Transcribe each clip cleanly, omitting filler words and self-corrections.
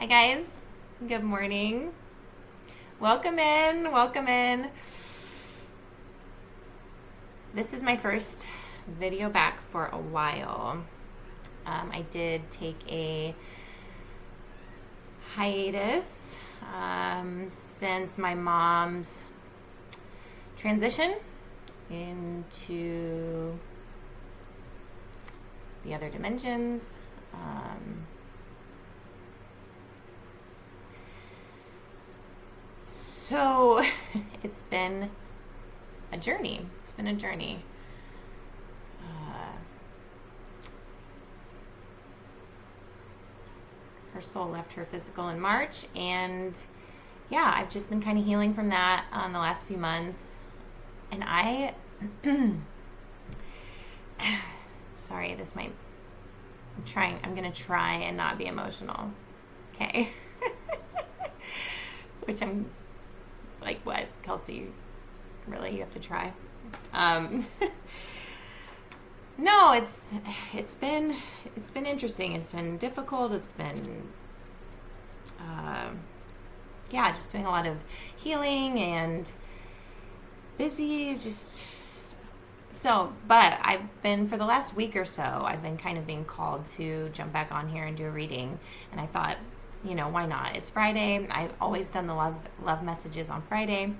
Hi guys, good morning. Welcome in, welcome in. This is my first video back for a while. I did take a hiatus since my mom's transition into the other dimensions. So it's been a journey. It's been a journey. Her soul left her physical in March, and yeah, I've just been kind of healing from that the last few months. And sorry, I'm going to try and not be emotional. Okay. Which I'm like, what, Kelsey? Really, you have to try? No, it's been interesting. It's been difficult. It's been just doing a lot of healing and busy. But I've been, for the last week or so, I've been kind of being called to jump back on here and do a reading, and I thought, why not? It's Friday. I've always done the love messages on Friday.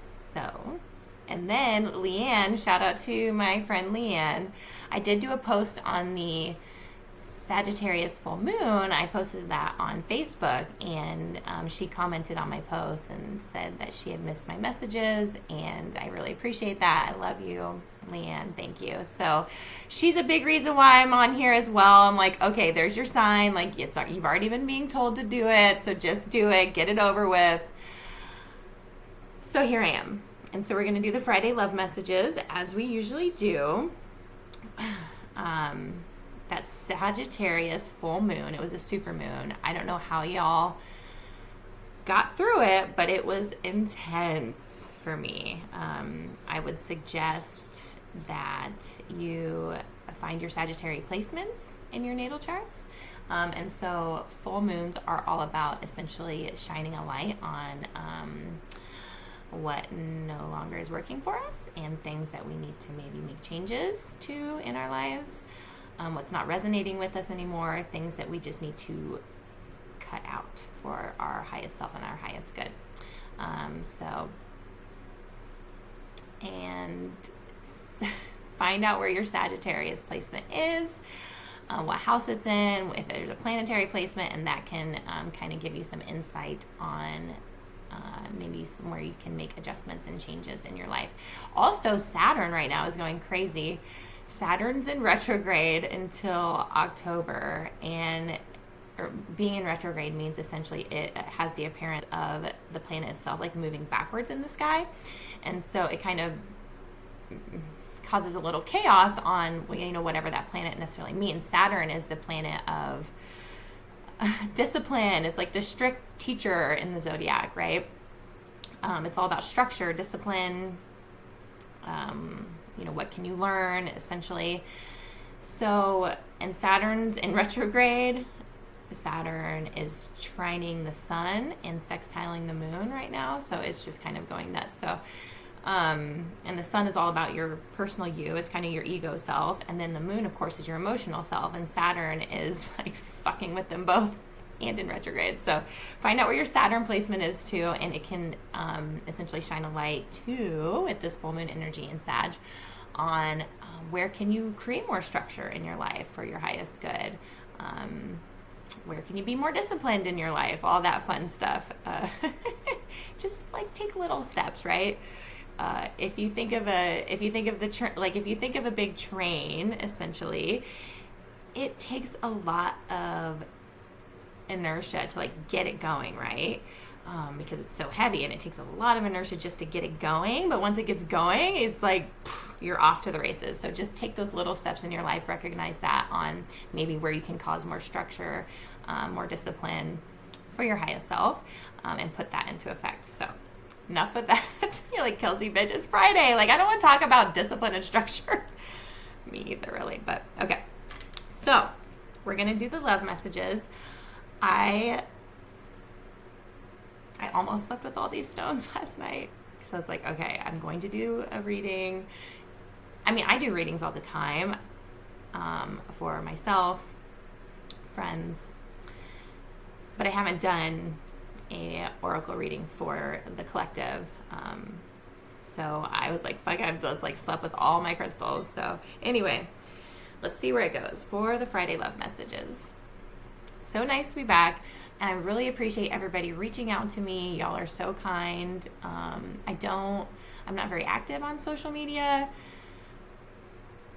So, and then Leanne, shout out to my friend Leanne. I did do a post on the Sagittarius full moon. I posted that on Facebook, and she commented on my post and said that she had missed my messages, and I really appreciate that. I love you, Leanne. Thank you. So she's a big reason why I'm on here as well. I'm like, okay, there's your sign. Like, you've already been being told to do it, so just do it. Get it over with. So here I am. And so we're going to do the Friday love messages as we usually do. That Sagittarius full moon, it was a super moon. I don't know how y'all got through it, but it was intense for me. I would suggest that you find your Sagittarius placements in your natal charts. And so full moons are all about essentially shining a light on what no longer is working for us and things that we need to maybe make changes to in our lives. What's not resonating with us anymore, things that we just need to cut out for our highest self and our highest good. Find out where your Sagittarius placement is, what house it's in, if there's a planetary placement, and that can kind of give you some insight on maybe where you can make adjustments and changes in your life. Also, Saturn right now is going crazy. Saturn's in retrograde until October, and being in retrograde means essentially it has the appearance of the planet itself like moving backwards in the sky, and so it kind of causes a little chaos on whatever that planet necessarily means. Saturn is the planet of discipline. It's like the strict teacher in the zodiac, right? It's all about structure, discipline, what can you learn, essentially. So, and Saturn's in retrograde. Saturn is trining the sun and sextiling the moon right now, so it's just kind of going nuts. So, and the sun is all about your personal you. It's kind of your ego self. And then the moon, of course, is your emotional self. And Saturn is like fucking with them both and in retrograde. So find out where your Saturn placement is too, and it can essentially shine a light too at this full moon energy in Sag on where can you create more structure in your life for your highest good. Where can you be more disciplined in your life? All that fun stuff. Just like take little steps, right? If you think of a big train, essentially, it takes a lot of inertia to like get it going, right? Because it's so heavy and it takes a lot of inertia just to get it going. But once it gets going, it's like you're off to the races. So just take those little steps in your life, recognize that on maybe where you can cause more structure, more discipline for your highest self, and put that into effect. So enough with that. You're like, Kelsey, bitch, it's Friday. Like, I don't want to talk about discipline and structure. Me either, really. But okay. So we're going to do the love messages. I I almost slept with all these stones last night because I was like, okay, I'm going to do a reading. I mean, I do readings all the time for myself, friends, but I haven't done a oracle reading for the collective. So I was like, fuck, I've just like slept with all my crystals. So anyway, let's see where it goes for the Friday love messages. So nice to be back. And I really appreciate everybody reaching out to me. Y'all are so kind. I'm not very active on social media,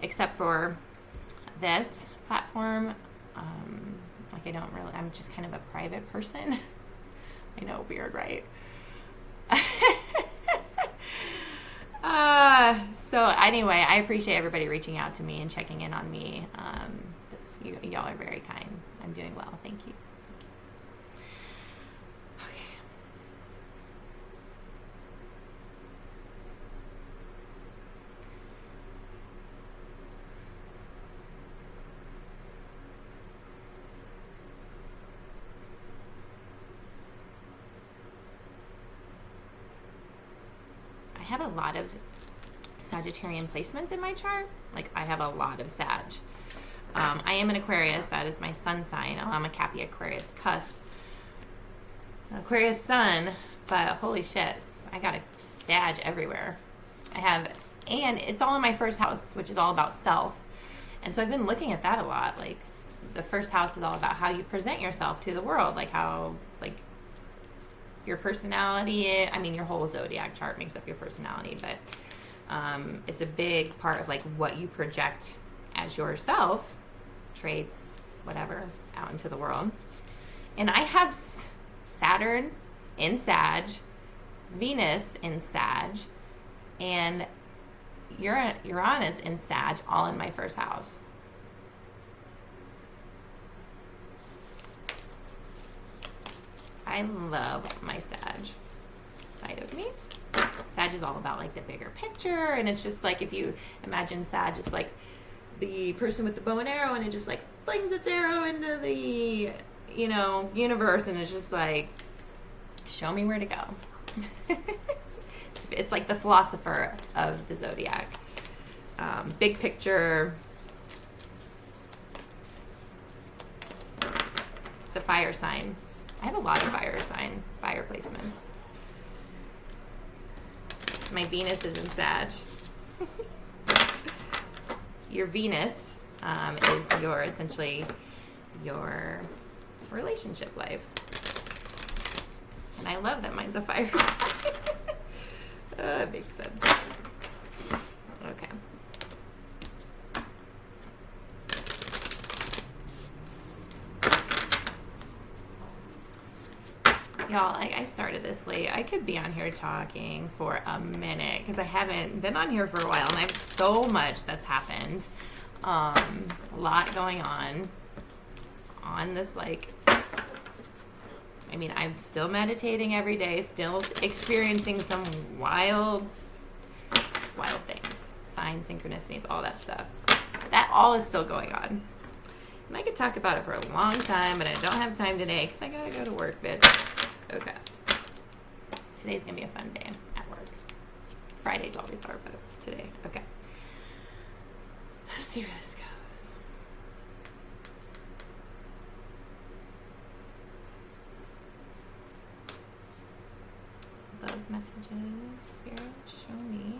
except for this platform. I'm just kind of a private person. I know, weird, right? So anyway, I appreciate everybody reaching out to me and checking in on me. Y'all are very kind. I'm doing well. Thank you. Okay. I have a lot of Sagittarian placements in my chart. Like, I have a lot of Sag. I am an Aquarius. That is my sun sign. I'm a Cappy Aquarius cusp. Aquarius sun, but holy shit, I got a Sag everywhere. And it's all in my first house, which is all about self. And so I've been looking at that a lot. Like, the first house is all about how you present yourself to the world. Like, how, like, your personality, I mean, your whole zodiac chart makes up your personality, but it's a big part of like what you project as yourself, traits, whatever, out into the world. And I have Saturn in Sag, Venus in Sag, and Uranus in Sag, all in my first house. I love my Sag side of me. Sag is all about like the bigger picture, and it's just like, if you imagine Sag, it's like the person with the bow and arrow, and it just like flings its arrow into the, universe, and it's just like, show me where to go. It's like the philosopher of the zodiac. Big picture. It's a fire sign. I have a lot of fire placements. My Venus is in Sag. Your Venus is essentially your relationship life. And I love that mine's a fire sign. That makes sense. Okay. Y'all, I started this late. I could be on here talking for a minute because I haven't been on here for a while, and I have so much that's happened. A lot going on this, I'm still meditating every day, still experiencing some wild things, signs, synchronicities, all that stuff. That all is still going on. And I could talk about it for a long time, but I don't have time today because I gotta go to work, bitch. Okay. Today's gonna be a fun day at work. Fridays always are, but today, okay. Let's see where this goes. Love messages, Spirit, show me.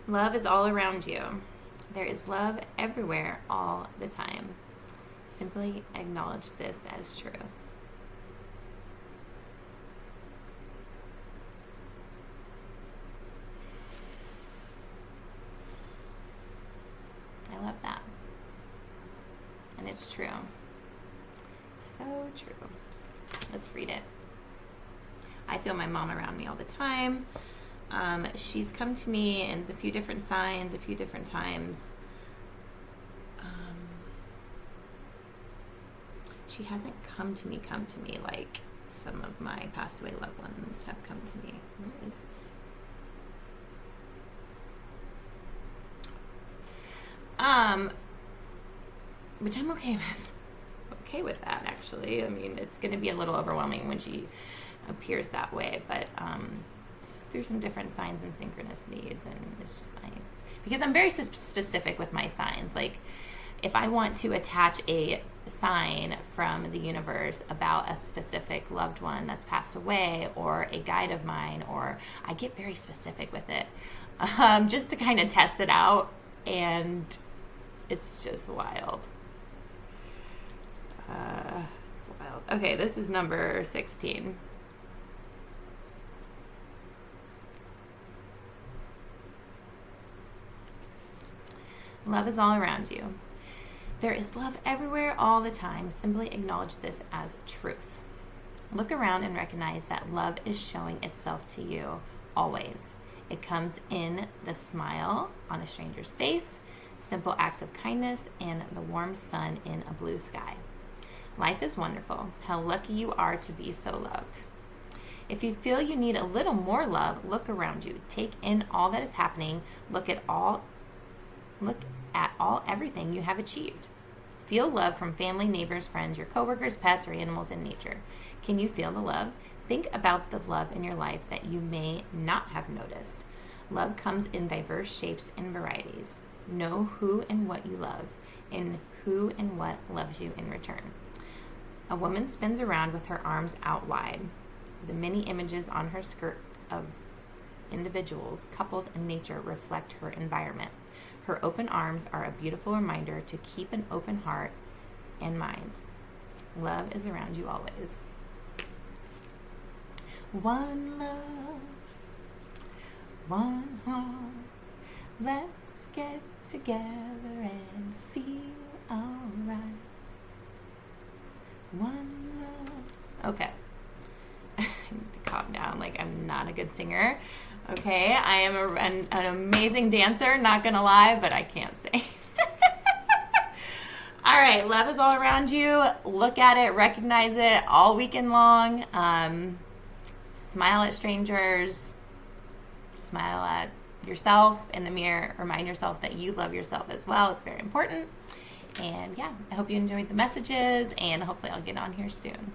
Love is all around you. There is love everywhere all the time. Simply acknowledge this as truth. I love that. And it's true. So true. Let's read it. I feel my mom around me all the time. She's come to me in a few different signs, a few different times. She hasn't come to me like some of my passed away loved ones have come to me. Where is this? which I'm okay with. Okay with that, actually. I mean, it's going to be a little overwhelming when she appears that way, but through some different signs and synchronicities, and it's just because I'm very specific with my signs. Like, if I want to attach a sign from the universe about a specific loved one that's passed away, or a guide of mine, or I get very specific with it, just to kind of test it out, and it's just wild. It's wild. Okay, this is number 16. Love is all around you. There is love everywhere all the time. Simply acknowledge this as truth. Look around and recognize that love is showing itself to you always. It comes in the smile on a stranger's face, simple acts of kindness, and the warm sun in a blue sky. Life is wonderful. How lucky you are to be so loved. If you feel you need a little more love, look around you. Take in all that is happening. Look at everything you have achieved. Feel love from family, neighbors, friends, your coworkers, pets, or animals in nature. Can you feel the love? Think about the love in your life that you may not have noticed. Love comes in diverse shapes and varieties. Know who and what you love, and who and what loves you in return. A woman spins around with her arms out wide. The many images on her skirt of individuals, couples, and nature reflect her environment. Her open arms are a beautiful reminder to keep an open heart and mind. Love is around you always. One love, one heart. Let's get together and feel alright. One love. Okay. I need to calm down. Like, I'm not a good singer. Okay, I am an amazing dancer, not gonna lie, but I can't sing. All right, love is all around you. Look at it, recognize it all weekend long. Smile at strangers. Smile at yourself in the mirror. Remind yourself that you love yourself as well. It's very important. And yeah, I hope you enjoyed the messages, and hopefully I'll get on here soon.